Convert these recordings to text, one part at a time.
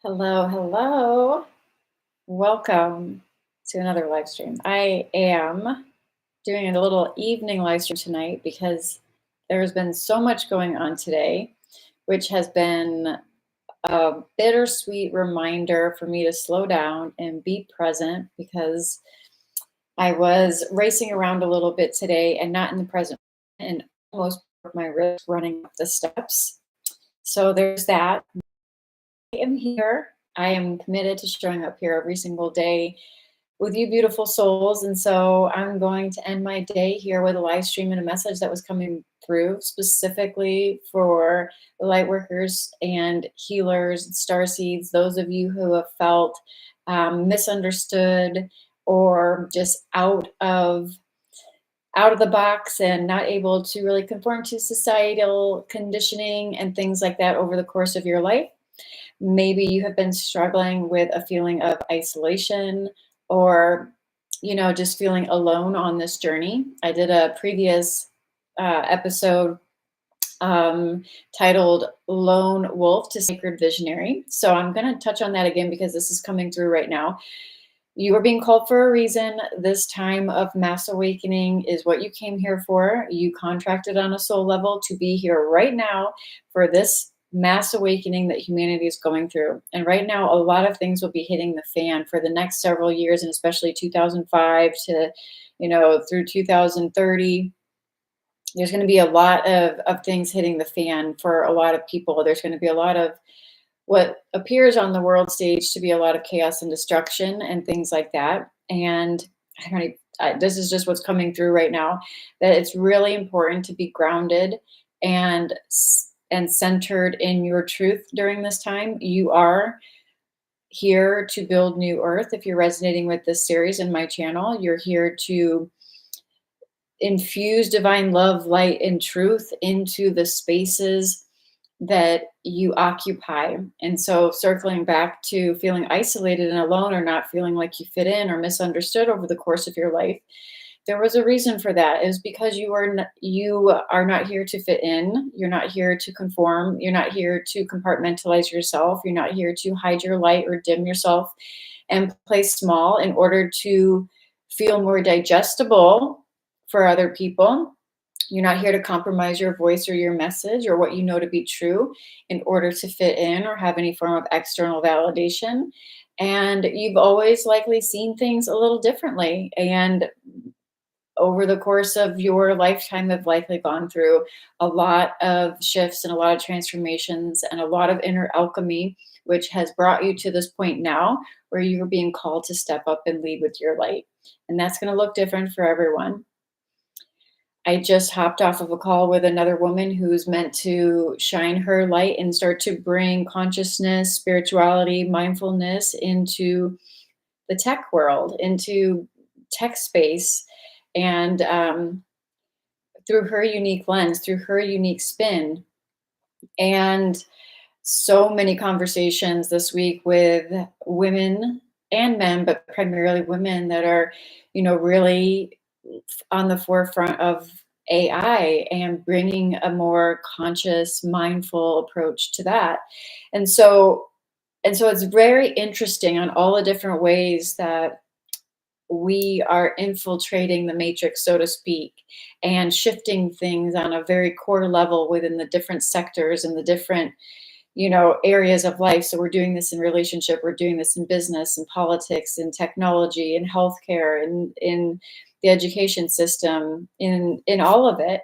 Hello, hello. Welcome to another live stream. I am doing a little evening live stream tonight because there's been so much going on today, which has been a bittersweet reminder for me to slow down and be present because I was racing around a little bit today and not in the present and almost broke my wrist running up the steps. So there's that. I am here. I am committed to showing up here every single day with you beautiful souls. And so I'm going to end my day here with a live stream and a message that was coming through specifically for the light workers and healers, star seeds, those of you who have felt misunderstood or just out of the box and not able to really conform to societal conditioning and things like that over the course of your life. Maybe you have been struggling with a feeling of isolation or, just feeling alone on this journey. I did a previous episode titled Lone Wolf to Sacred Visionary. So I'm going to touch on that again because this is coming through right now. You are being called for a reason. This time of mass awakening is what you came here for. You contracted on a soul level to be here right now for this mass awakening that humanity is going through. And right now, a lot of things will be hitting the fan for the next several years, and especially 2005 to, through 2030. There's going to be a lot of things hitting the fan for a lot of people. There's going to be a lot of what appears on the world stage to be a lot of chaos and destruction and things like that. And I don't even, this is just what's coming through right now, that it's really important to be grounded and centered in your truth during this time. You are here to build new earth. If you're resonating with this series in my channel, you're here to infuse divine love, light, and truth into the spaces that you occupy. And so circling back to feeling isolated and alone or not feeling like you fit in or misunderstood over the course of your life, there was a reason for that. It was because you are not here to fit in. You're not here to conform. You're not here to compartmentalize yourself. You're not here to hide your light or dim yourself and play small in order to feel more digestible for other people. You're not here to compromise your voice or your message or what you know to be true in order to fit in or have any form of external validation. And you've always likely seen things a little differently. And over the course of your lifetime have likely gone through a lot of shifts and a lot of transformations and a lot of inner alchemy, which has brought you to this point now where you're being called to step up and lead with your light. And that's going to look different for everyone. I just hopped off of a call with another woman who's meant to shine her light and start to bring consciousness, spirituality, mindfulness into the tech world, into tech space, and through her unique lens, through her unique spin. And so many conversations this week with women and men, but primarily women that are, really on the forefront of AI and bringing a more conscious, mindful approach to that. And so, it's very interesting on all the different ways that we are infiltrating the matrix, so to speak, and shifting things on a very core level within the different sectors and the different areas of life. So we're doing this in relationship, we're doing this in business and politics and technology and healthcare and in the education system, in all of it.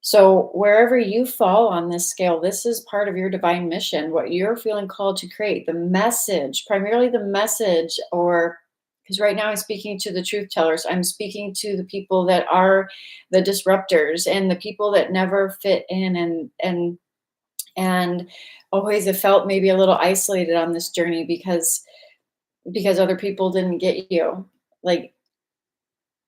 So wherever you fall on this scale, this is part of your divine mission, what you're feeling called to create, the message, primarily the message, or because right now I'm speaking to the truth tellers, I'm speaking to the people that are the disruptors and the people that never fit in and always have felt maybe a little isolated on this journey because other people didn't get you. Like,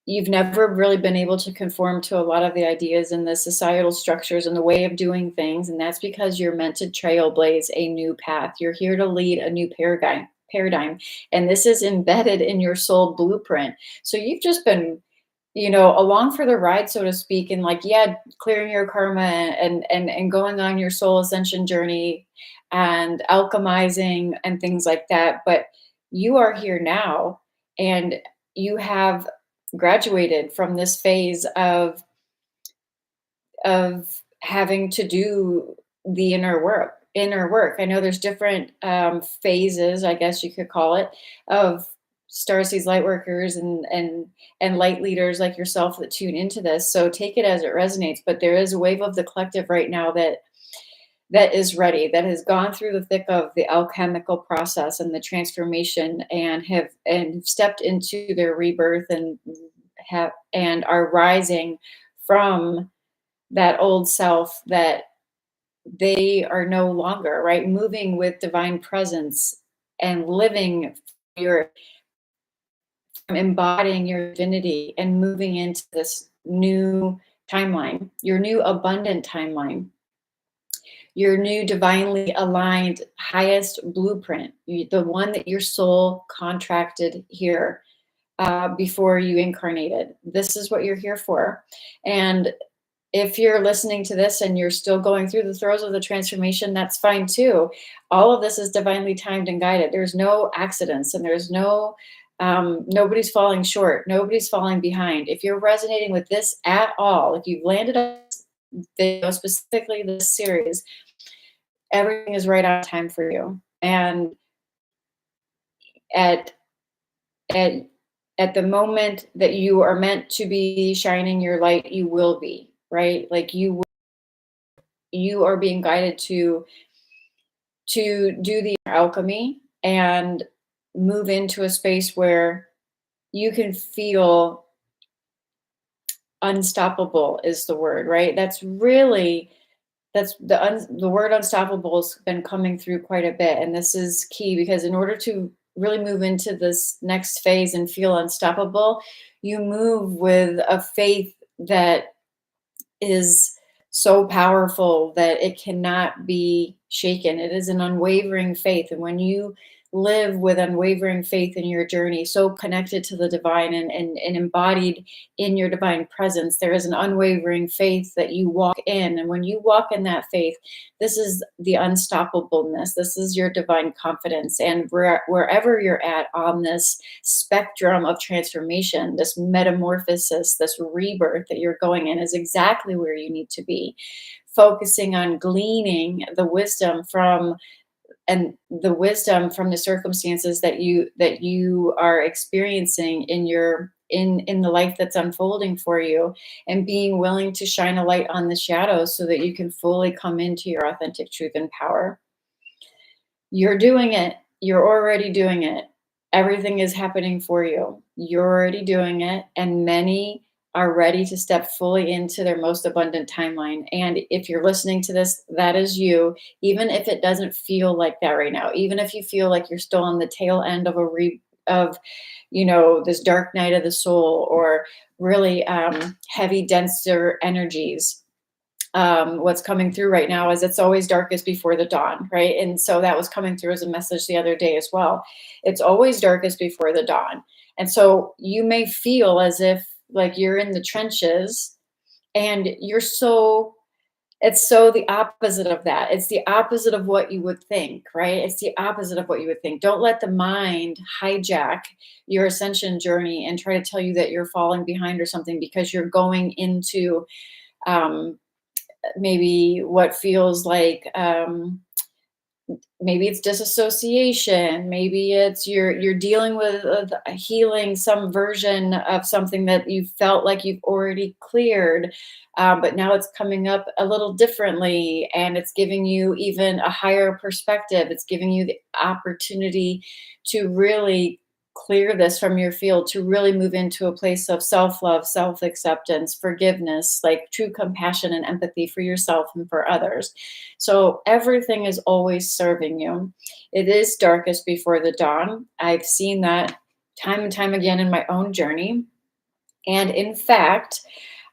you've never really been able to conform to a lot of the ideas and the societal structures and the way of doing things, and that's because you're meant to trailblaze a new path. You're here to lead a new paradigm, and this is embedded in your soul blueprint. So you've just been along for the ride, so to speak, and clearing your karma and going on your soul ascension journey and alchemizing and things like that. But you are here now, and you have graduated from this phase of having to do the inner work. I know there's different phases, I guess you could call it, of starseeds, light workers, and light leaders like yourself that tune into this. So take it as it resonates. But there is a wave of the collective right now that is ready, that has gone through the thick of the alchemical process and the transformation, and stepped into their rebirth, and are rising from that old self, that they are no longer, right, moving with divine presence and living your embodying your divinity and moving into this new timeline, your new abundant timeline, your new divinely aligned highest blueprint, the one that your soul contracted here before you incarnated. This is what you're here for. And if you're listening to this and you're still going through the throes of the transformation, that's fine too. All of this is divinely timed and guided. There's no accidents, and there's nobody's falling short. Nobody's falling behind. If you're resonating with this at all, if you've landed on this video, specifically this series, everything is right on time for you. And at at at the moment that you are meant to be shining your light, you will be, right? Like you are being guided to do the alchemy and move into a space where you can feel unstoppable, is the word, right? The word unstoppable has been coming through quite a bit, and this is key, because in order to really move into this next phase and feel unstoppable, you move with a faith that is so powerful that it cannot be shaken. It is an unwavering faith. And when you live with unwavering faith in your journey, so connected to the divine, and embodied in your divine presence, there is an unwavering faith that you walk in. And when you walk in that faith, this is the unstoppableness. This is your divine confidence. And wherever you're at on this spectrum of transformation, this metamorphosis, this rebirth that you're going in, is exactly where you need to be, focusing on gleaning the wisdom from the circumstances that you are experiencing in the life that's unfolding for you, and being willing to shine a light on the shadows so that you can fully come into your authentic truth and power. You're doing it. You're already doing it. Everything is happening for you. You're already doing it. And many are ready to step fully into their most abundant timeline. And if you're listening to this, that is you, even if it doesn't feel like that right now, even if you feel like you're still on the tail end of this dark night of the soul, or really heavy, denser energies. What's coming through right now is it's always darkest before the dawn, right? And so that was coming through as a message the other day as well. It's always darkest before the dawn. And so you may feel as if like you're in the trenches, and it's so the opposite of that. It's the opposite of what you would think, right? It's the opposite of what you would think. Don't let the mind hijack your ascension journey and try to tell you that you're falling behind or something, because you're going into um, maybe what feels like maybe it's disassociation, maybe it's you're dealing with healing some version of something that you felt like you've already cleared, but now it's coming up a little differently, and it's giving you even a higher perspective. It's giving you the opportunity to really clear this from your field, to really move into a place of self-love, self-acceptance, forgiveness, like true compassion and empathy for yourself and for others. So everything is always serving you. It is darkest before the dawn. I've seen that time and time again in my own journey. And in fact,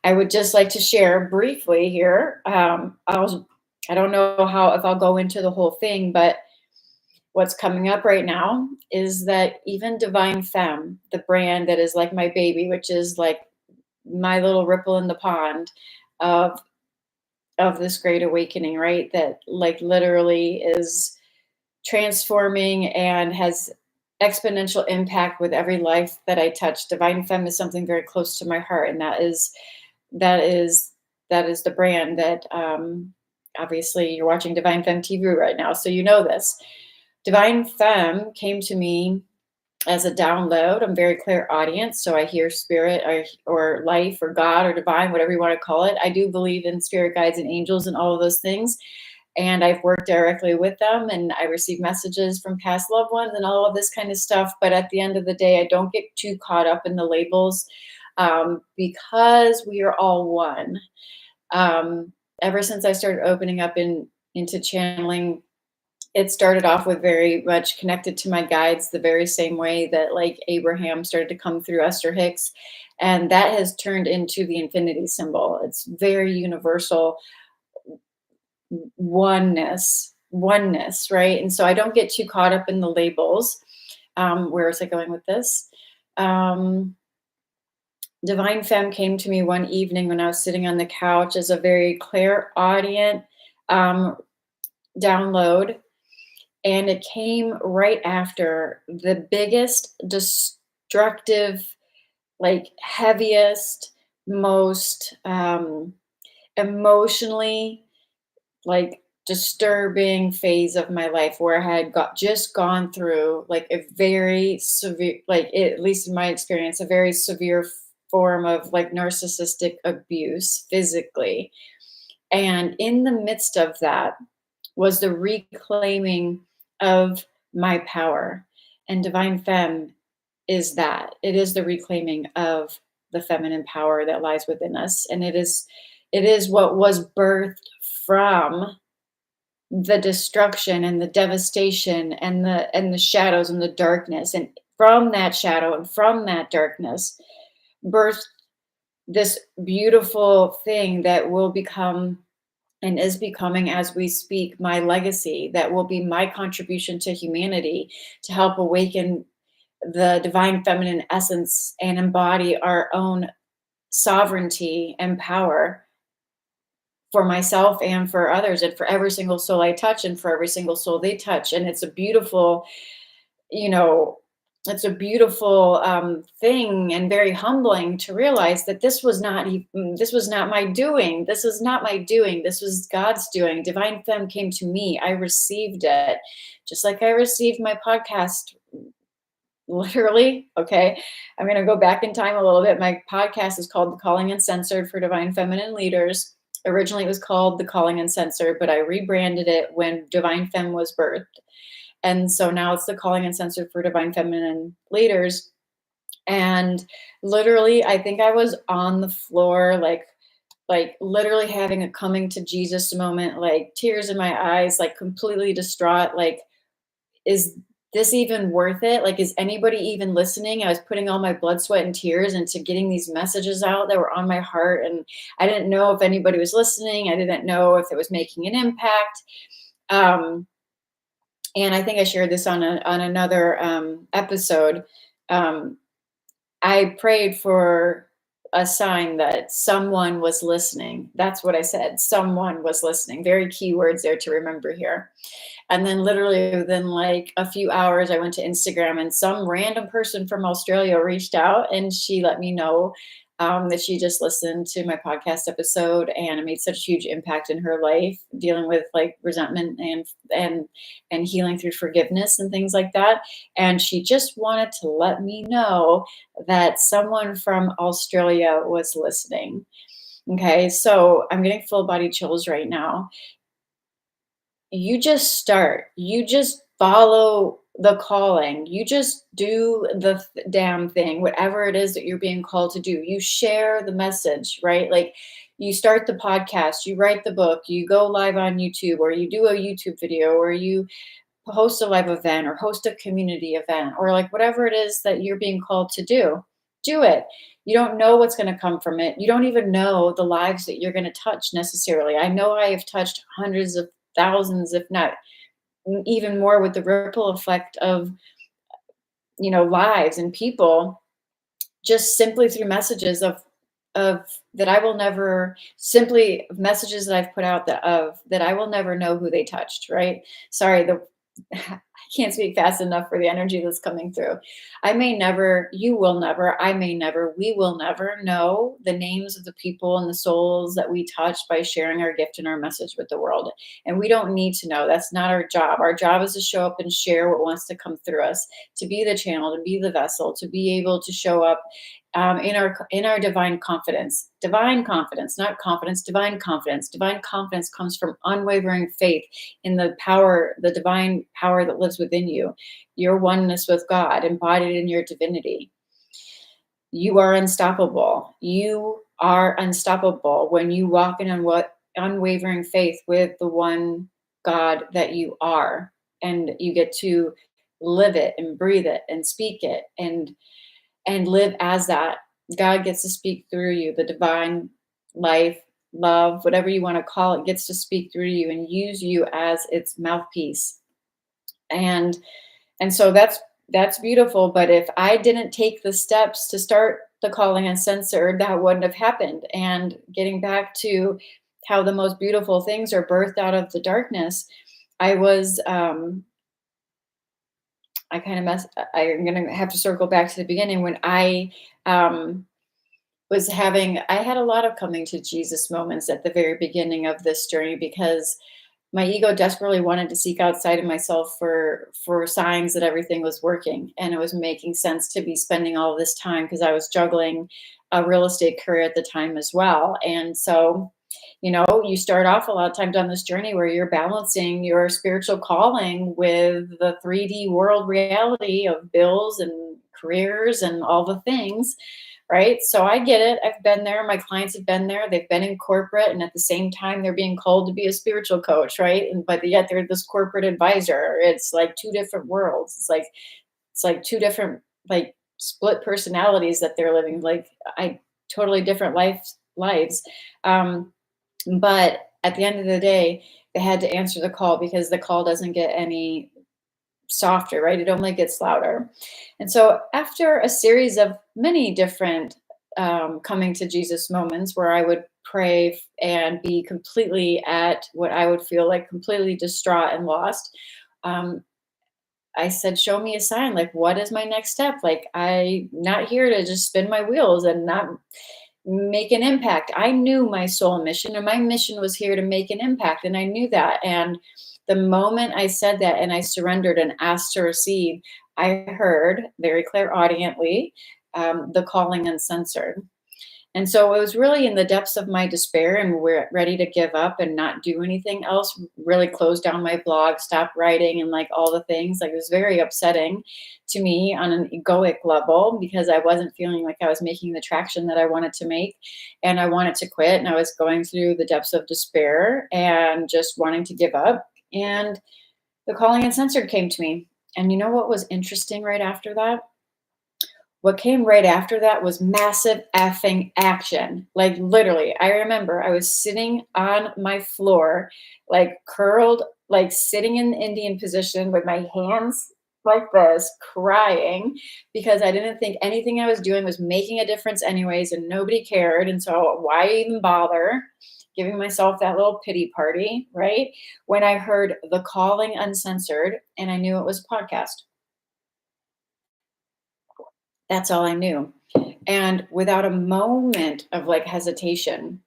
I would just like to share briefly here. I don't know how if I'll go into the whole thing, but what's coming up right now is that even Divine Femme, the brand that is like my baby, which is like my little ripple in the pond of of this great awakening, right? That like literally is transforming and has exponential impact with every life that I touch. Divine Femme is something very close to my heart, and that is that is the brand that obviously you're watching Divine Femme TV right now, so you know this. Divine Femme came to me as a download. I'm very clear audience, so I hear spirit or life or God or divine, whatever you want to call it. I do believe in spirit guides and angels and all of those things. And I've worked directly with them and I receive messages from past loved ones and all of this kind of stuff. But at the end of the day, I don't get too caught up in the labels because we are all one. Ever since I started opening up into channeling, it started off with very much connected to my guides the very same way that like Abraham started to come through Esther Hicks. And that has turned into the infinity symbol. It's very universal oneness, right? And so I don't get too caught up in the labels. Where is I going with this? Divine Femme came to me one evening when I was sitting on the couch as a very clairaudient download. And it came right after the biggest destructive, like heaviest, most emotionally like disturbing phase of my life where I had just gone through like a very severe, like at least in my experience, a very severe form of like narcissistic abuse physically. And in the midst of that was the reclaiming of my power. And Divine Femme is that. It is the reclaiming of the feminine power that lies within us. And it is what was birthed from the destruction and the devastation and the shadows and the darkness. And from that shadow and from that darkness birthed this beautiful thing that will become and is becoming as we speak my legacy, that will be my contribution to humanity to help awaken the divine feminine essence and embody our own sovereignty and power for myself and for others and for every single soul I touch and for every single soul they touch. And it's a beautiful, you know, it's a beautiful thing and very humbling to realize that this was not my doing. This was not my doing. This was God's doing. Divine Femme came to me. I received it, just like I received my podcast. Literally, okay. I'm going to go back in time a little bit. My podcast is called The Calling Uncensored for Divine Feminine Leaders. Originally, it was called The Calling Uncensored, but I rebranded it when Divine Femme was birthed. And so now it's The Calling Uncensored for Divine Feminine Leaders. And literally, I think I was on the floor, like literally having a coming to Jesus moment, like tears in my eyes, like completely distraught, like, is this even worth it? Like, is anybody even listening? I was putting all my blood, sweat, and tears into getting these messages out that were on my heart. And I didn't know if anybody was listening. I didn't know if it was making an impact. And I think I shared this on another episode. Um, I prayed for a sign that someone was listening. That's what I said. Someone was listening. Very key words there to remember here. And then literally within like a few hours, I went to Instagram and some random person from Australia reached out and she let me know that she just listened to my podcast episode and it made such a huge impact in her life, dealing with like resentment and healing through forgiveness and things like that. And she just wanted to let me know that someone from Australia was listening. Okay, so I'm getting full body chills right now. You just start. You just follow the calling. You just do the damn thing, whatever it is that you're being called to do. You share the message, right? Like you start the podcast, you write the book, you go live on YouTube, or you do a YouTube video, or you host a live event, or host a community event, or like whatever it is that you're being called to do. Do it. You don't know what's going to come from it. You don't even know the lives that you're going to touch necessarily. I know I have touched hundreds of thousands, if not even more, with the ripple effect of, lives and people just simply through messages of that I will never simply messages that I've put out that I will never know who they touched, right? Sorry, the I can't speak fast enough for the energy that's coming through. I may never, you will never, I may never, we will never know the names of the people and the souls that we touch by sharing our gift and our message with the world. And we don't need to know. That's not our job. Our job is to show up and share what wants to come through us, to be the channel, to be the vessel, to be able to show up in our divine confidence, not confidence, divine confidence. Divine confidence comes from unwavering faith in the power, the divine power that lives within you, your oneness with God, embodied in your divinity. You are unstoppable. You are unstoppable when you walk in unwavering faith with the one God that you are, and you get to live it and breathe it and speak it and live as that. God gets to speak through you. The divine life, love, whatever you want to call it, gets to speak through you and use you as its mouthpiece. And so that's beautiful. But if I didn't take the steps to start the calling uncensored, that wouldn't have happened. And getting back to how the most beautiful things are birthed out of the darkness, I was I kind of mess. I'm gonna have to circle back to the beginning when I um, I had a lot of coming to Jesus moments at the very beginning of this journey because my ego desperately wanted to seek outside of myself for signs that everything was working and it was making sense to be spending all this time because I was juggling a real estate career at the time as well. And so, you start off a lot of times on this journey where you're balancing your spiritual calling with the 3D world reality of bills and careers and all the things, right? So I get it. I've been there. My clients have been there. They've been in corporate, and at the same time, they're being called to be a spiritual coach, right? And but yet they're this corporate advisor. It's like two different worlds. It's like two different like split personalities that they're living. Like I totally different lives. But at the end of the day, they had to answer the call because the call doesn't get any softer, right? It only gets louder. And so, after a series of many different coming to Jesus moments where I would pray and be completely at what I would feel like completely distraught and lost, um, I said, "Show me a sign. Like, what is my next step? Like, I'm not here to just spin my wheels and not make an impact." I knew my soul mission, and my mission was here to make an impact, and I knew that. And the moment I said that and I surrendered and asked to receive, I heard very clairaudiently the calling uncensored. And so it was really in the depths of my despair and we're ready to give up and not do anything else, really close down my blog, stop writing, and like all the things. Like it was very upsetting to me on an egoic level because I wasn't feeling like I was making the traction that I wanted to make. And I wanted to quit. And I was going through the depths of despair and just wanting to give up. And the calling uncensored came to me. And you know what was interesting right after that? What came right after that was massive effing action. Like literally, I remember I was sitting on my floor, like curled, like sitting in the Indian position with my hands like this, crying because I didn't think anything I was doing was making a difference, anyways, and nobody cared. And so, why even bother giving myself that little pity party, right? When I heard the calling uncensored and I knew it was a podcast. That's all I knew. And without a moment of like hesitation,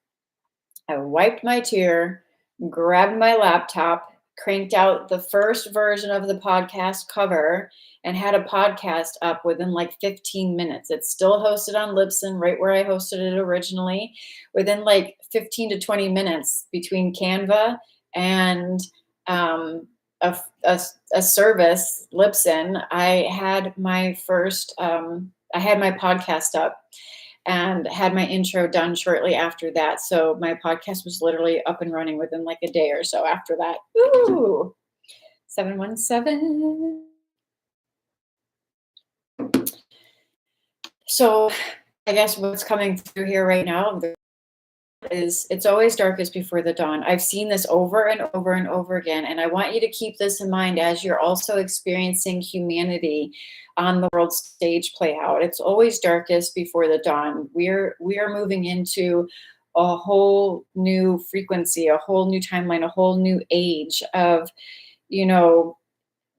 I wiped my tear, grabbed my laptop, cranked out the first version of the podcast cover, and had a podcast up within like 15 minutes. It's still hosted on Libsyn, right where I hosted it originally. Within like 15 to 20 minutes between Canva and um, a service, Libsyn, I had my podcast up and had my intro done shortly after that. So my podcast was literally up and running within like a day or so after that. Ooh, 717. So I guess what's coming through here right now, is it's always darkest before the dawn. I've seen this over and over and over again, and I want you to keep this in mind as you're also experiencing humanity on the world stage play out. It's always darkest before the dawn. We are moving into a whole new frequency, a whole new timeline, a whole new age of, you know,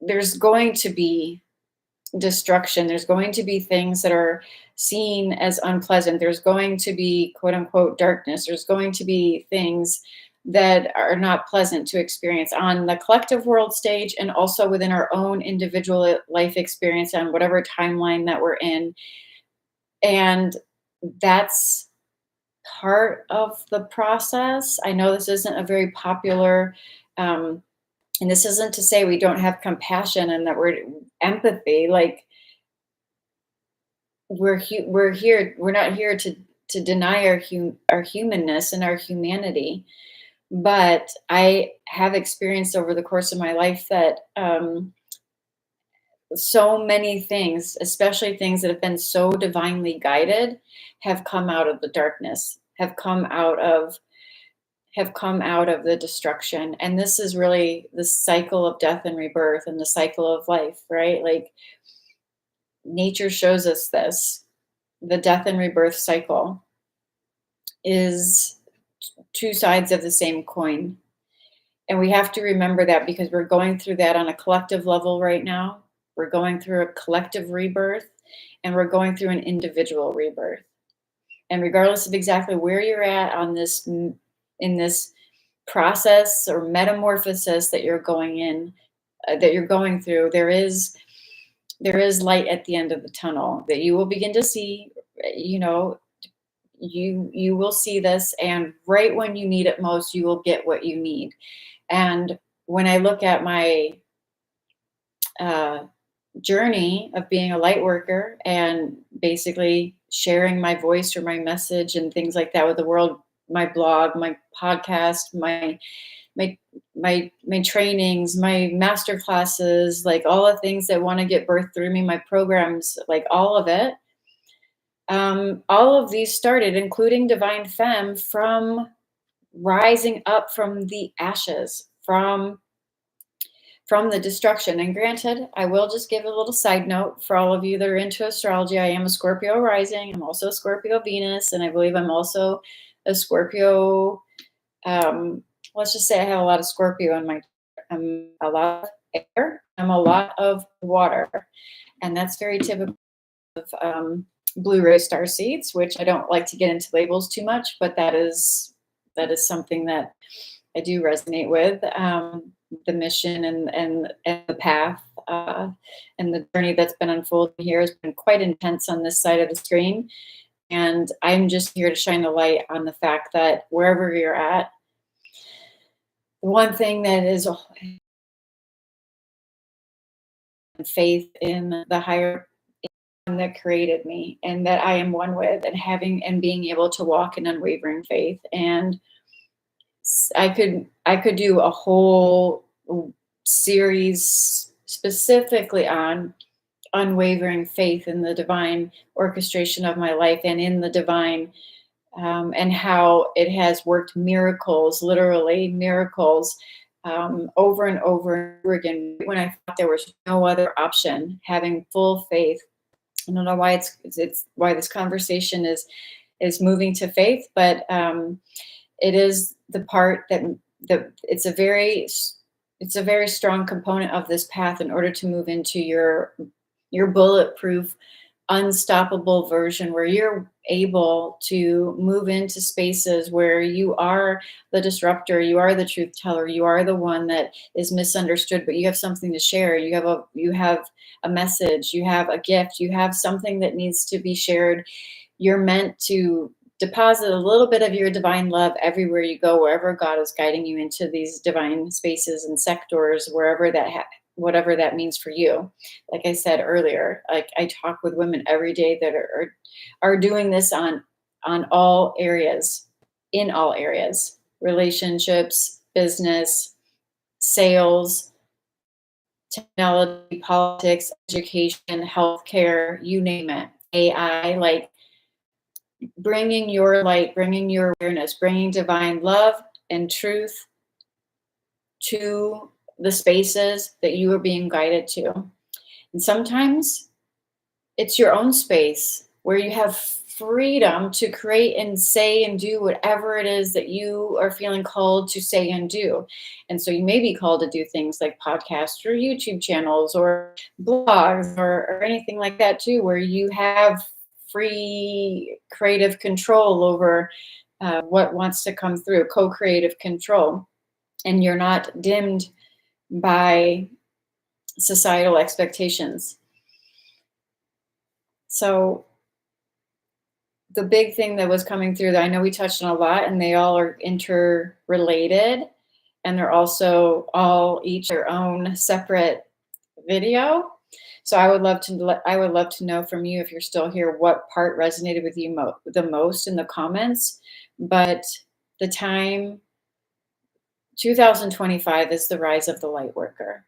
there's going to be destruction. There's going to be things that are seen as unpleasant. There's going to be quote unquote darkness. There's going to be things that are not pleasant to experience on the collective world stage and also within our own individual life experience on whatever timeline that we're in. And that's part of the process. I know this isn't a very popular, um, and this isn't to say we don't have compassion and that we're empathy. Like we're here. We're not here to deny our humanness and our humanity. But I have experienced over the course of my life that so many things, especially things that have been so divinely guided, have come out of the darkness, have come out of the destruction. And this is really the cycle of death and rebirth and the cycle of life, right? Like nature shows us this. The death and rebirth cycle is two sides of the same coin. And we have to remember that because we're going through that on a collective level right now. We're going through a collective rebirth and we're going through an individual rebirth. And regardless of exactly where you're at on this in this process or metamorphosis that you're going in, that you're going through, there is light at the end of the tunnel that you will begin to see. You know, you will see this, and right when you need it most, you will get what you need. And when I look at my uh, journey of being a light worker and basically sharing my voice or my message and things like that with the world, my blog, my podcast, my my trainings, my master classes, like all the things that want to get birthed through me, my programs, like all of it. All of these started, including Divine Femme, from rising up from the ashes, from the destruction. And granted, I will just give a little side note for all of you that are into astrology. I am a Scorpio rising. I'm also a Scorpio Venus, and I believe I'm also a Scorpio. Um, let's just say I have a lot of Scorpio in my. I'm a lot of air. I'm a lot of water, and that's very typical of Blu-ray star seeds, which I don't like to get into labels too much, but that is something that I do resonate with. The mission and the path and the journey that's been unfolding here has been quite intense on this side of the screen. And I'm just here to shine the light on the fact that wherever you're at, one thing that is faith in the higher one that created me and that I am one with, and having and being able to walk in unwavering faith. And I could do a whole series specifically on unwavering faith in the divine orchestration of my life and in the divine, and how it has worked miracles, literally miracles, over and over and over again when I thought there was no other option. Having full faith. I don't know why it's why this conversation is moving to faith, but it is the part that it's a very strong component of this path in order to move into your bulletproof, unstoppable version where you're able to move into spaces where you are the disruptor, you are the truth teller, you are the one that is misunderstood, but you have something to share. You have a message, you have a gift, you have something that needs to be shared. You're meant to deposit a little bit of your divine love everywhere you go, wherever God is guiding you into these divine spaces and sectors, wherever whatever that means for you. Like I said earlier, like I talk with women every day that are doing this on all areas, in all areas, relationships, business, sales, technology, politics, education, healthcare, you name it, AI, like bringing your light, bringing your awareness, bringing divine love and truth to the spaces that you are being guided to. And sometimes it's your own space where you have freedom to create and say and do whatever it is that you are feeling called to say and do. And so you may be called to do things like podcasts or YouTube channels or blogs or anything like that too, where you have free creative control over what wants to come through, co-creative control. And you're not dimmed by societal expectations. So the big thing that was coming through that I know we touched on a lot, and they all are interrelated, and they're also all each their own separate video. So I would love to know from you, if you're still here, what part resonated with you the most in the comments. But the time 2025 is the rise of the light worker.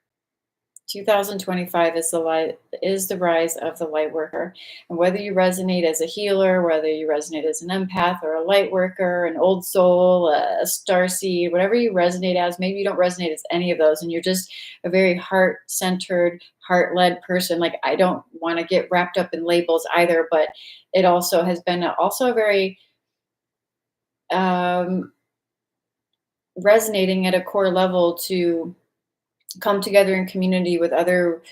2025 is the rise of the light worker. And whether you resonate as a healer, whether you resonate as an empath or a light worker, an old soul, a star seed, whatever you resonate as, maybe you don't resonate as any of those and you're just a very heart-centered, heart-led person. Like, I don't want to get wrapped up in labels either, but it also has been also a very resonating at a core level to come together in community with other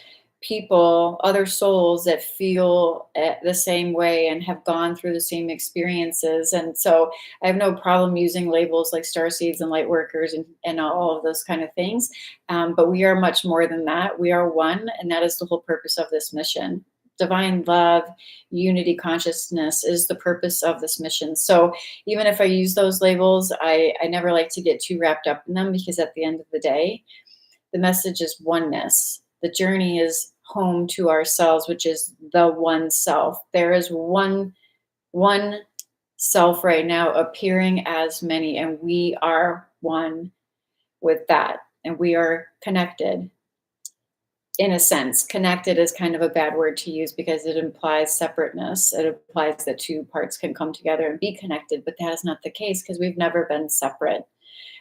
people, other souls that feel the same way and have gone through the same experiences. And so I have no problem using labels like star seeds and light workers and all of those kind of things. But we are much more than that. We are one, and that is the whole purpose of this mission. Divine love, unity consciousness is the purpose of this mission. So even if I use those labels, I never like to get too wrapped up in them, because at the end of the day, the message is oneness. The journey is home to ourselves, which is the one self. There is one self right now appearing as many, and we are one with that. And we are connected. In a sense, connected is kind of a bad word to use because it implies separateness. It implies that two parts can come together and be connected, but that is not the case, because we've never been separate.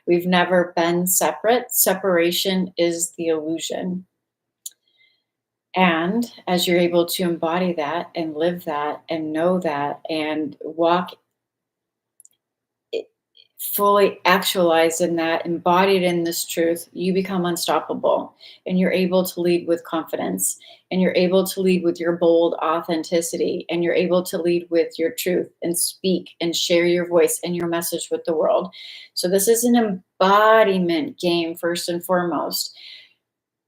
We've never been separate. Separation is the illusion. And as you're able to embody that and live that and know that and walk fully actualized in that, embodied in this truth, you become unstoppable, and you're able to lead with confidence, and you're able to lead with your bold authenticity, and you're able to lead with your truth and speak and share your voice and your message with the world. So this is an embodiment game, first and foremost.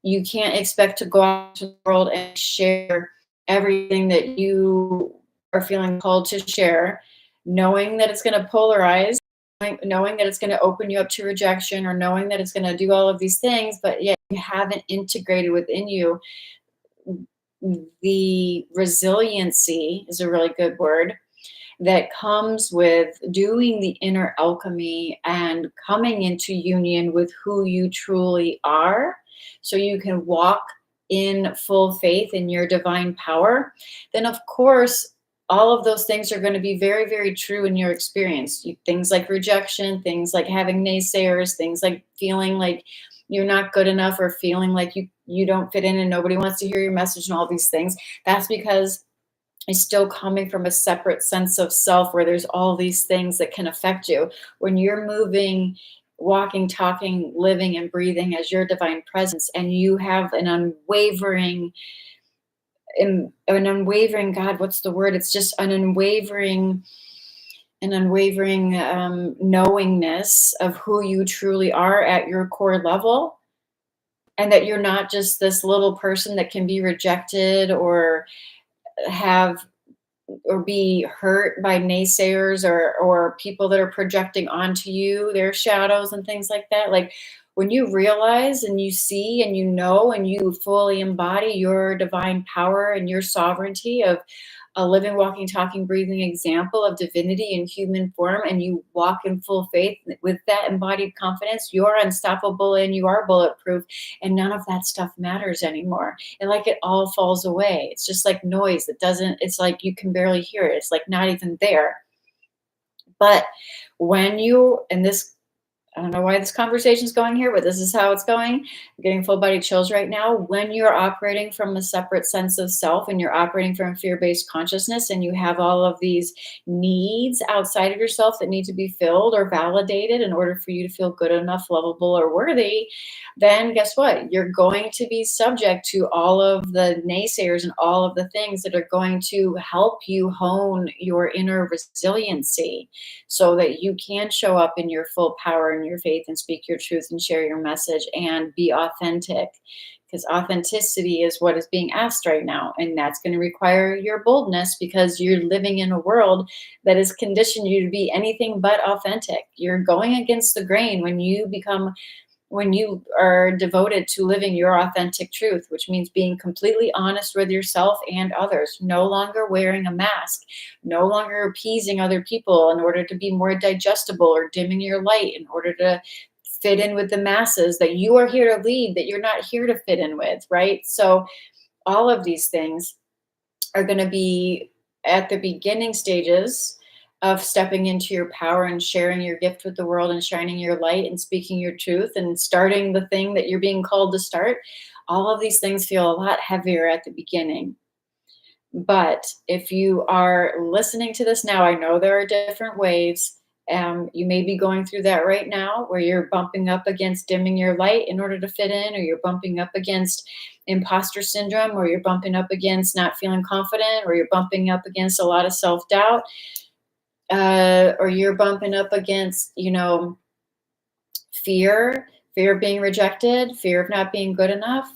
You can't expect to go out to the world and share everything that you are feeling called to share, knowing that it's going to polarize, knowing that it's going to open you up to rejection, or knowing that it's going to do all of these things, but yet you haven't integrated within you the resiliency, is a really good word, that comes with doing the inner alchemy and coming into union with who you truly are, so you can walk in full faith in your divine power. Then of course all of those things are going to be very, very true in your experience. Things like rejection, things like having naysayers, things like feeling like you're not good enough, or feeling like you don't fit in and nobody wants to hear your message, and all these things. That's because it's still coming from a separate sense of self, where there's all these things that can affect you. When you're moving, walking, talking, living, and breathing as your divine presence, and you have an unwavering God, what's the word? It's just an unwavering knowingness of who you truly are at your core level, and that you're not just this little person that can be rejected or be hurt by naysayers or people that are projecting onto you their shadows and things like that. Like, when you realize and you see and you know and you fully embody your divine power and your sovereignty of a living, walking, talking, breathing example of divinity in human form, and you walk in full faith with that embodied confidence, you're unstoppable and you are bulletproof, and none of that stuff matters anymore. And like, it all falls away. It's just like noise that doesn't, it's like you can barely hear it. It's like not even there. But when you, and this, I don't know why this conversation is going here, but this is how it's going. I'm getting full body chills right now. When you're operating from a separate sense of self and you're operating from fear based consciousness and you have all of these needs outside of yourself that need to be filled or validated in order for you to feel good enough, lovable, or worthy, then guess what? You're going to be subject to all of the naysayers and all of the things that are going to help you hone your inner resiliency so that you can show up in your full power and your faith and speak your truth and share your message and be authentic. Because authenticity is what is being asked right now. And that's going to require your boldness because you're living in a world that has conditioned you to be anything but authentic. You're going against the grain when you are devoted to living your authentic truth, which means being completely honest with yourself and others, no longer wearing a mask, no longer appeasing other people in order to be more digestible or dimming your light in order to fit in with the masses that you are here to lead, that you're not here to fit in with, right? So, all of these things are going to be at the beginning stages of stepping into your power and sharing your gift with the world and shining your light and speaking your truth and starting the thing that you're being called to start. All of these things feel a lot heavier at the beginning. But if you are listening to this now, I know there are different waves. You may be going through that right now where you're bumping up against dimming your light in order to fit in, or you're bumping up against imposter syndrome, or you're bumping up against not feeling confident, or you're bumping up against a lot of self doubt, or you're bumping up against, fear of being rejected, fear of not being good enough.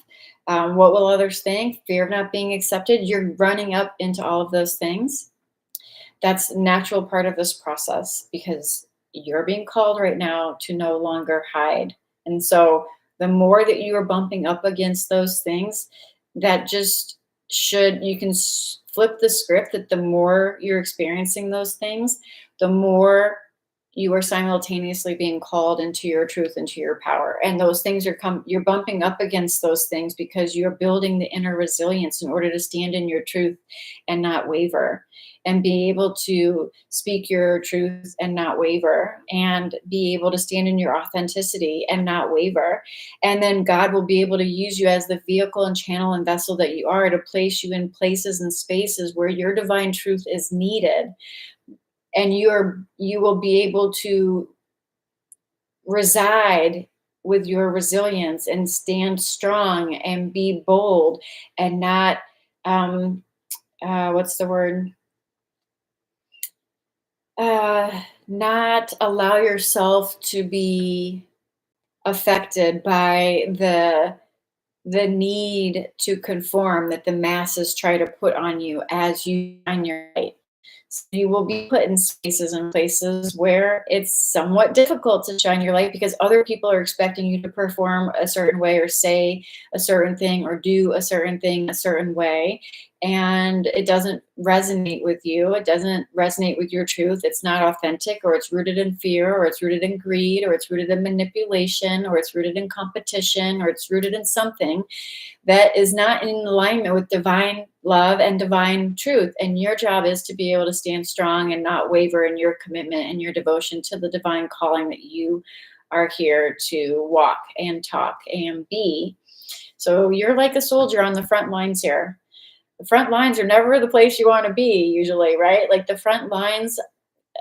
What will others think? Fear of not being accepted. You're running up into all of those things. That's a natural part of this process because you're being called right now to no longer hide. And so the more that you are bumping up against those things, that just you can flip the script that the more you're experiencing those things, the more you are simultaneously being called into your truth, into your power. And those things you're bumping up against those things because you're building the inner resilience in order to stand in your truth and not waver, and be able to speak your truth and not waver, and be able to stand in your authenticity and not waver. And then God will be able to use you as the vehicle and channel and vessel that you are to place you in places and spaces where your divine truth is needed. And you will be able to reside with your resilience and stand strong and be bold and not what's the word, not allow yourself to be affected by the need to conform that the masses try to put on you as you shine your light. So you will be put in spaces and places where it's somewhat difficult to shine your light because other people are expecting you to perform a certain way or say a certain thing or do a certain thing a certain way. And it doesn't resonate with you. It doesn't resonate with your truth. It's not authentic, or it's rooted in fear, or it's rooted in greed, or it's rooted in manipulation, or it's rooted in competition, or it's rooted in something that is not in alignment with divine love and divine truth. And your job is to be able to stand strong and not waver in your commitment and your devotion to the divine calling that you are here to walk and talk and be. So you're like a soldier on the front lines here. The front lines are never the place you want to be, usually, right? Like the front lines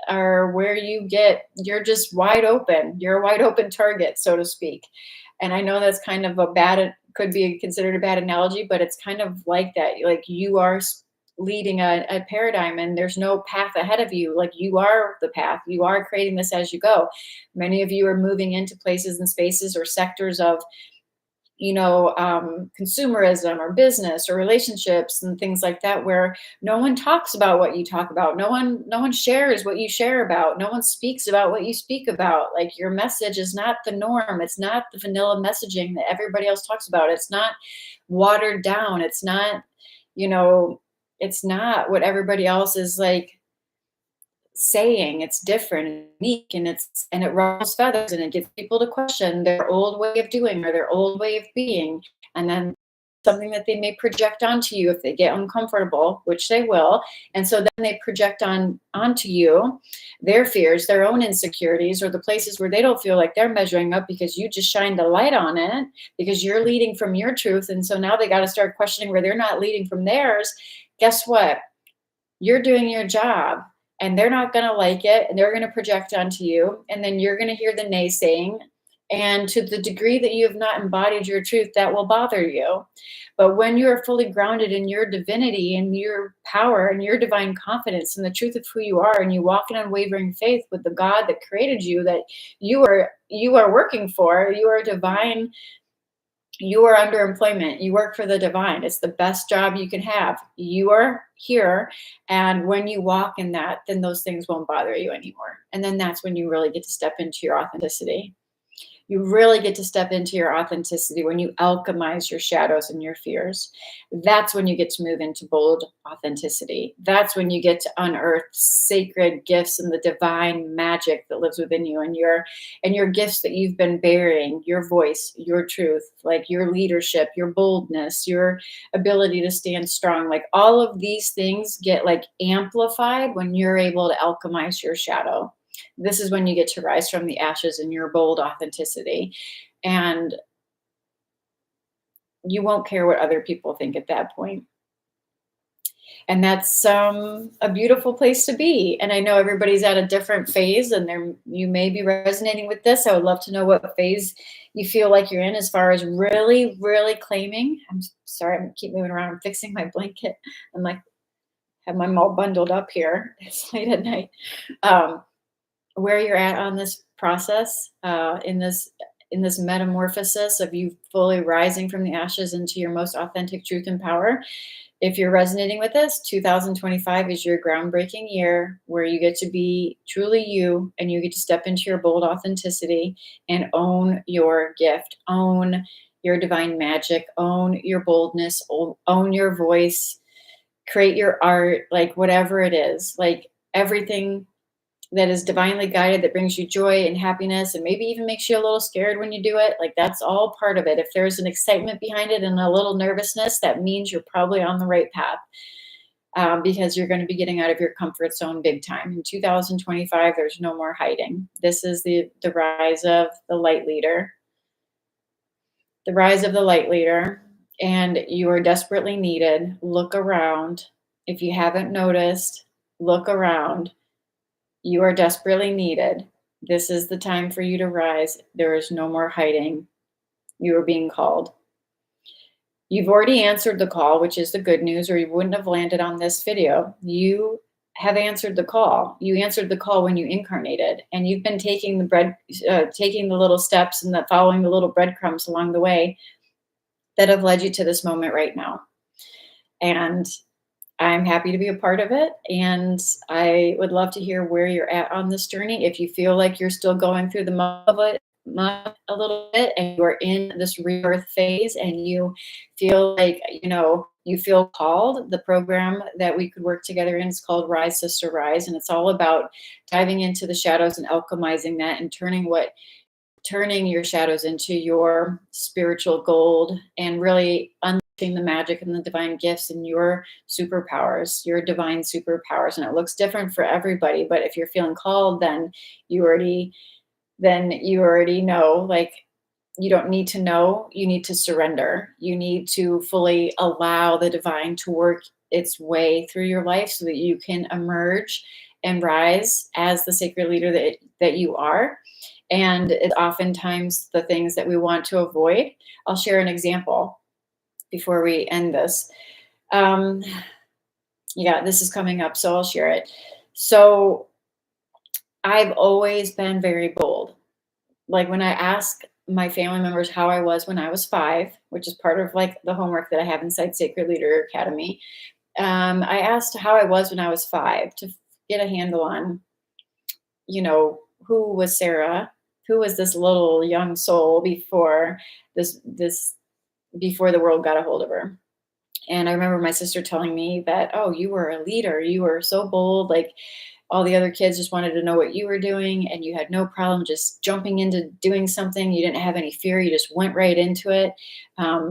are where you're just wide open. You're a wide open target, so to speak. And I know that's kind of could be considered a bad analogy, but it's kind of like that. Like you are leading a paradigm and there's no path ahead of you. Like you are the path. You are creating this as you go. Many of you are moving into places and spaces or sectors of consumerism or business or relationships and things like that, where no one talks about what you talk about. No one shares what you share about. No one speaks about what you speak about. Like your message is not the norm. It's not the vanilla messaging that everybody else talks about. It's not watered down. It's not what everybody else is like saying. It's different and unique, and it ruffles feathers, and it gets people to question their old way of doing or their old way of being. And then something that they may project onto you if they get uncomfortable, which they will. And so then they project onto you their fears, their own insecurities, or the places where they don't feel like they're measuring up because you just shined a light on it, because you're leading from your truth. And so now they got to start questioning where they're not leading from theirs. Guess what? You're doing your job, and they're not going to like it, and they're going to project onto you, and then you're going to hear the naysaying. And to the degree that you have not embodied your truth, that will bother you. But when you are fully grounded in your divinity and your power and your divine confidence and the truth of who you are, and you walk in unwavering faith with the God that created you, that you are working for, you are divine, you are under employment, you work for the divine, it's the best job you can have, you are here. And when you walk in that, then those things won't bother you anymore. And then that's when you really get to step into your authenticity. You really get to step into your authenticity when you alchemize your shadows and your fears. That's when you get to move into bold authenticity. That's when you get to unearth sacred gifts and the divine magic that lives within you, and your gifts that you've been bearing, your voice, your truth, like your leadership, your boldness, your ability to stand strong. Like all of these things get like amplified when you're able to alchemize your shadow. This is when you get to rise from the ashes in your bold authenticity. And you won't care what other people think at that point. And that's a beautiful place to be. And I know everybody's at a different phase, and you may be resonating with this. I would love to know what phase you feel like you're in as far as really, really claiming. I'm sorry, I'm keep moving around. I'm fixing my blanket. I'm like, have my all bundled up here. It's late at night. Where you're at on this process, in this metamorphosis of you fully rising from the ashes into your most authentic truth and power. If you're resonating with this, 2025 is your groundbreaking year where you get to be truly you, and you get to step into your bold authenticity and own your gift, own your divine magic, own your boldness, own your voice, create your art, like whatever it is, like everything that is divinely guided, that brings you joy and happiness, and maybe even makes you a little scared when you do it. Like that's all part of it. If there's an excitement behind it and a little nervousness, that means you're probably on the right path, because you're going to be getting out of your comfort zone big time. In 2025, there's no more hiding. This is the rise of the light leader, the rise of the light leader, and you are desperately needed. Look around. If you haven't noticed, look around. You are desperately needed. This is the time for you to rise. There is no more hiding. You are being called. You've already answered the call, which is the good news, or you wouldn't have landed on this video. You have answered the call. You answered the call when you incarnated, and you've been taking taking the little steps and following the little breadcrumbs along the way that have led you to this moment right now. And I'm happy to be a part of it, and I would love to hear where you're at on this journey. If you feel like you're still going through the mud a little bit, and you're in this rebirth phase, and you feel like you feel called, the program that we could work together in is called Rise Sister Rise, and it's all about diving into the shadows and alchemizing that, and turning your shadows into your spiritual gold, and really unleashing the magic and the divine gifts and your superpowers, your divine superpowers. And it looks different for everybody, but if you're feeling called, then you already know. Like, you don't need to know, you need to surrender. You need to fully allow the divine to work its way through your life so that you can emerge and rise as the sacred leader that you are. And it's oftentimes the things that we want to avoid. I'll share an example before we end this. This is coming up, so I'll share it. So I've always been very bold. Like when I ask my family members how I was when I was 5, which is part of like the homework that I have inside Sacred Leader Academy. I asked how I was when I was 5 to get a handle on, who was Sarah? Who was this little young soul before before the world got a hold of her? And I remember my sister telling me that, oh, you were a leader. You were so bold. Like, all the other kids just wanted to know what you were doing, and you had no problem just jumping into doing something. You didn't have any fear. You just went right into it.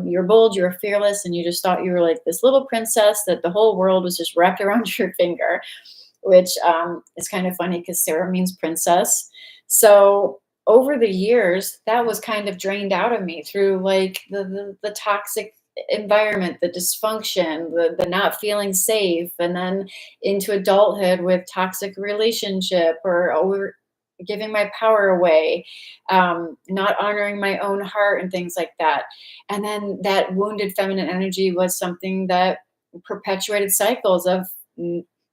You're bold, you're fearless, and you just thought you were like this little princess that the whole world was just wrapped around your finger, which is kind of funny because Sarah means princess. So over the years, that was kind of drained out of me through like the toxic environment, the dysfunction, the not feeling safe, and then into adulthood with toxic relationship or over giving my power away, not honoring my own heart and things like that. And then that wounded feminine energy was something that perpetuated cycles of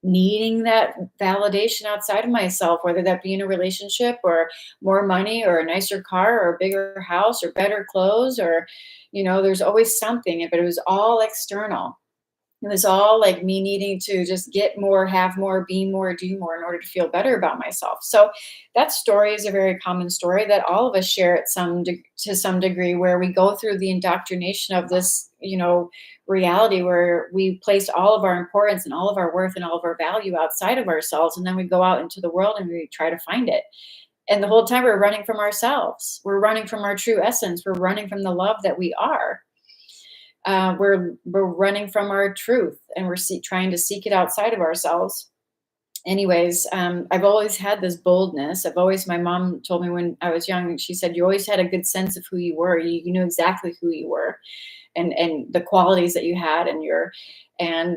needing that validation outside of myself, whether that be in a relationship or more money or a nicer car or a bigger house or better clothes or, there's always something, but it was all external. It was all like me needing to just get more, have more, be more, do more in order to feel better about myself. So that story is a very common story that all of us share at to some degree, where we go through the indoctrination of this, reality where we place all of our importance and all of our worth and all of our value outside of ourselves, and then we go out into the world and we try to find it. And the whole time we're running from ourselves. We're running from our true essence. We're running from the love that we are. We're running from our truth, and we're trying to seek it outside of ourselves. Anyways, I've always had this boldness. My mom told me when I was young, she said, you always had a good sense of who you were. You knew exactly who you were, and the qualities that you had, and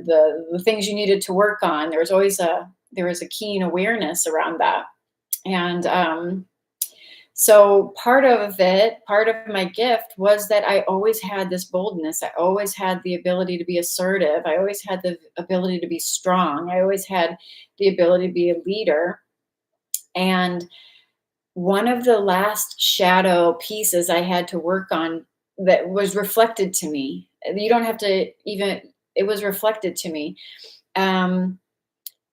the things you needed to work on. There was a keen awareness around that. And so part of my gift was that I always had this boldness. I always had the ability to be assertive. I always had the ability to be strong. I always had the ability to be a leader. And one of the last shadow pieces I had to work on that was reflected to me. You don't have to even, it was reflected to me.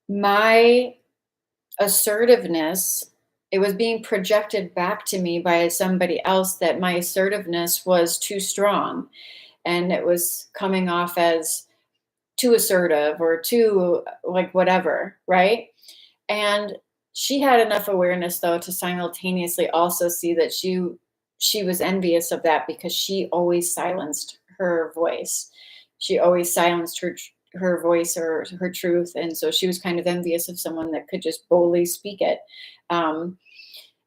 My assertiveness, it was being projected back to me by somebody else that my assertiveness was too strong, and it was coming off as too assertive or too like whatever, right? And she had enough awareness though to simultaneously also see that she was envious of that because she always silenced her voice. She always silenced her voice or her truth, and so she was kind of envious of someone that could just boldly speak it. Um,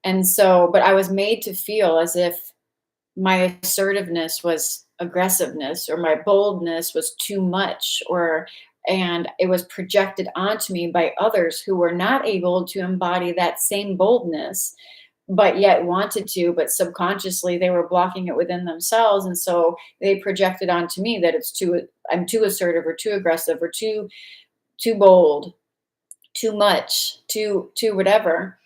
and so, but I was made to feel as if my assertiveness was aggressiveness or my boldness was too much, and it was projected onto me by others who were not able to embody that same boldness but yet wanted to, but subconsciously they were blocking it within themselves, and so they projected onto me that I'm too assertive or too aggressive or too bold, too much, too whatever.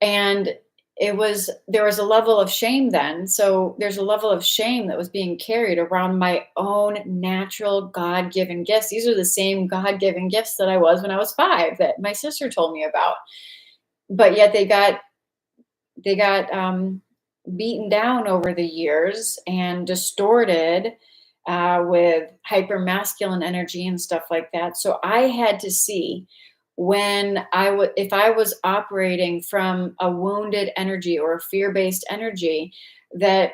And there was a level of shame then. So there's a level of shame that was being carried around my own natural God-given gifts. These are the same God-given gifts that I was when I was 5 that my sister told me about. But yet they got beaten down over the years and distorted with hyper masculine energy and stuff like that. So I had to see if I was operating from a wounded energy or a fear based energy, that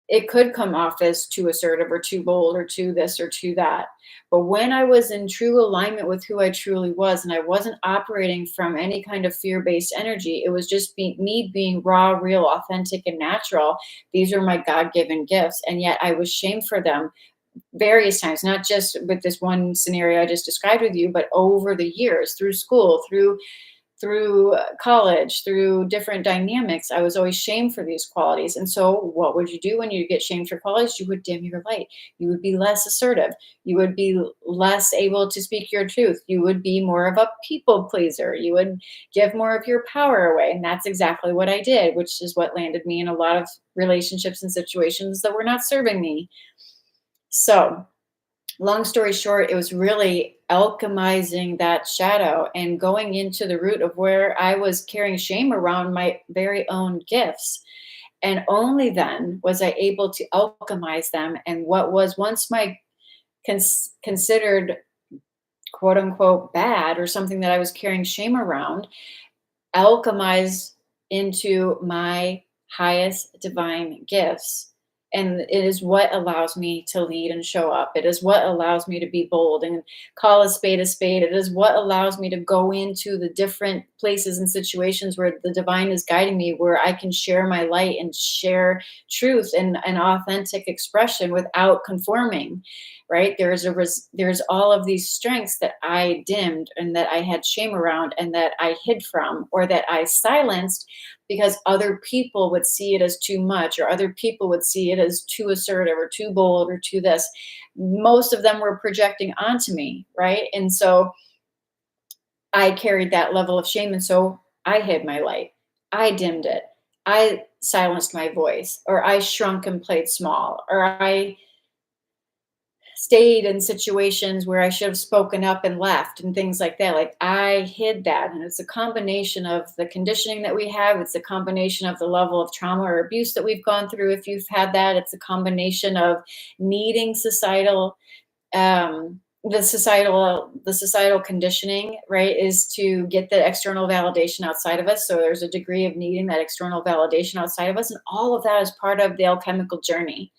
it could come off as too assertive or too bold or too this or too that. But when I was in true alignment with who I truly was, and I wasn't operating from any kind of fear based energy, it was just me being raw, real, authentic, and natural. These are my God given gifts. And yet I was shamed for them various times, not just with this one scenario I just described with you, but over the years, through school, through college, through different dynamics. I was always shamed for these qualities. And so what would you do when you get shamed for qualities? You would dim your light. You would be less assertive. You would be less able to speak your truth. You would be more of a people pleaser. You would give more of your power away. And that's exactly what I did, which is what landed me in a lot of relationships and situations that were not serving me. So long story short, it was really alchemizing that shadow and going into the root of where I was carrying shame around my very own gifts. And only then was I able to alchemize them. And what was once my considered quote unquote bad or something that I was carrying shame around alchemized into my highest divine gifts. And it is what allows me to lead and show up. It is what allows me to be bold and call a spade a spade. It is what allows me to go into the different places and situations where the divine is guiding me, where I can share my light and share truth and an authentic expression without conforming. Right, there's all of these strengths that I dimmed and that I had shame around and that I hid from or that I silenced because other people would see it as too much or other people would see it as too assertive or too bold or too this. Most of them were projecting onto me, right? And so I carried that level of shame, and so I hid my light. I dimmed it. I silenced my voice, or I shrunk and played small, or I stayed in situations where I should have spoken up and left and things like that. Like I hid that. And it's a combination of the conditioning that we have. It's a combination of the level of trauma or abuse that we've gone through. If you've had that, it's a combination of needing the societal conditioning, right, is to get the external validation outside of us. So there's a degree of needing that external validation outside of us. And all of that is part of the alchemical journey.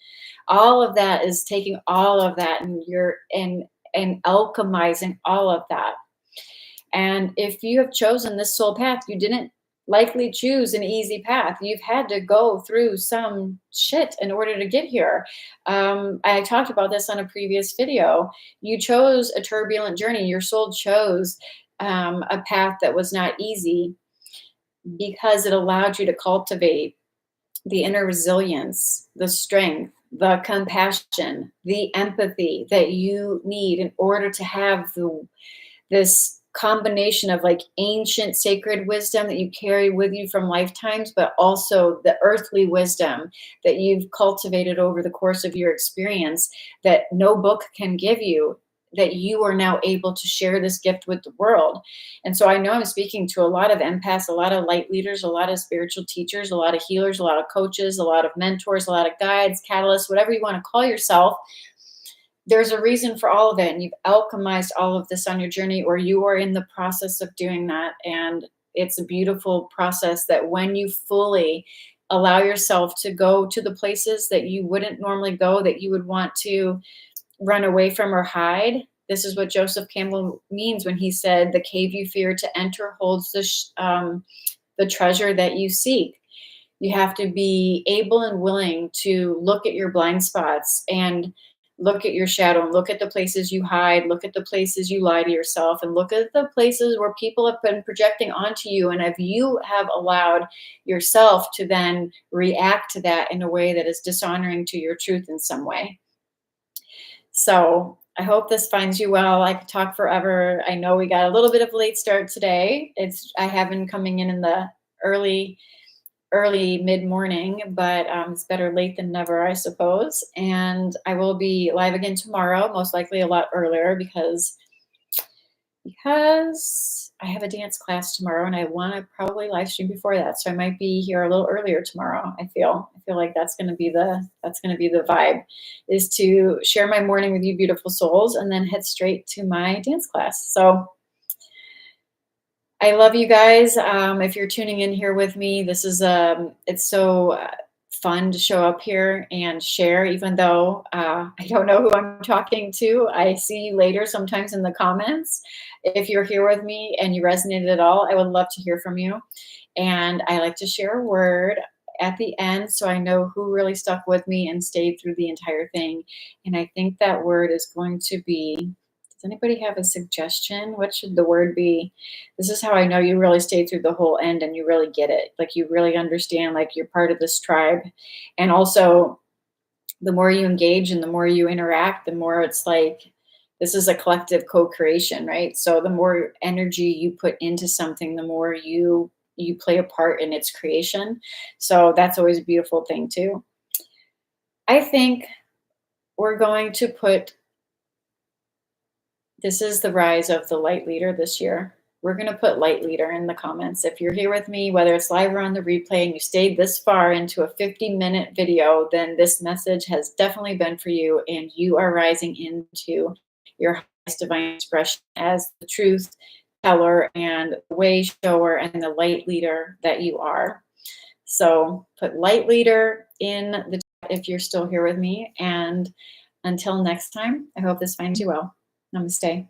All of that is taking all of that and you're and alchemizing all of that. And if you have chosen this soul path, you didn't likely choose an easy path. You've had to go through some shit in order to get here. I talked about this on a previous video. You chose a turbulent journey. Your soul chose a path that was not easy because it allowed you to cultivate the inner resilience, the strength, the compassion, the empathy that you need in order to have this combination of like ancient sacred wisdom that you carry with you from lifetimes, but also the earthly wisdom that you've cultivated over the course of your experience that no book can give you, that you are now able to share this gift with the world. And so I know I'm speaking to a lot of empaths, a lot of light leaders, a lot of spiritual teachers, a lot of healers, a lot of coaches, a lot of mentors, a lot of guides, catalysts, whatever you want to call yourself. There's a reason for all of it. And you've alchemized all of this on your journey, or you are in the process of doing that. And it's a beautiful process that when you fully allow yourself to go to the places that you wouldn't normally go, that you would want to run away from or hide. This is what Joseph Campbell means when he said, "The cave you fear to enter holds the treasure that you seek." You have to be able and willing to look at your blind spots and look at your shadow and look at the places you hide, look at the places you lie to yourself, and look at the places where people have been projecting onto you. And if you have allowed yourself to then react to that in a way that is dishonoring to your truth in some way. So I hope this finds you well. I could talk forever. I know we got a little bit of a late start today. I have been coming in the early mid morning, but it's better late than never, I suppose. And I will be live again tomorrow, most likely a lot earlier because I have a dance class tomorrow and I want to probably live stream before that. So I might be here a little earlier tomorrow. I feel like that's going to be the vibe, is to share my morning with you beautiful souls and then head straight to my dance class. So I love you guys. If you're tuning in here with me, this is it's so fun to show up here and share, even though I don't know who I'm talking to. I see you later sometimes in the comments. If you're here with me and you resonated at all, I would love to hear from you. And I like to share a word at the end so I know who really stuck with me and stayed through the entire thing. And I think that word is going to be, does anybody have a suggestion? What should the word be? This is how I know you really stayed through the whole end and you really get it. Like you really understand, like you're part of this tribe. And also, the more you engage and the more you interact, the more it's like this is a collective co-creation, right? So the more energy you put into something, the more you play a part in its creation. So that's always a beautiful thing too. I think we're going to put, this is the rise of the light leader this year. We're going to put light leader in the comments. If you're here with me, whether it's live or on the replay, and you stayed this far into a 50-minute video, then this message has definitely been for you, and you are rising into your divine expression as the truth teller and the way shower and the light leader that you are. So put light leader in the chat if you're still here with me. And until next time, I hope this finds you well. Namaste.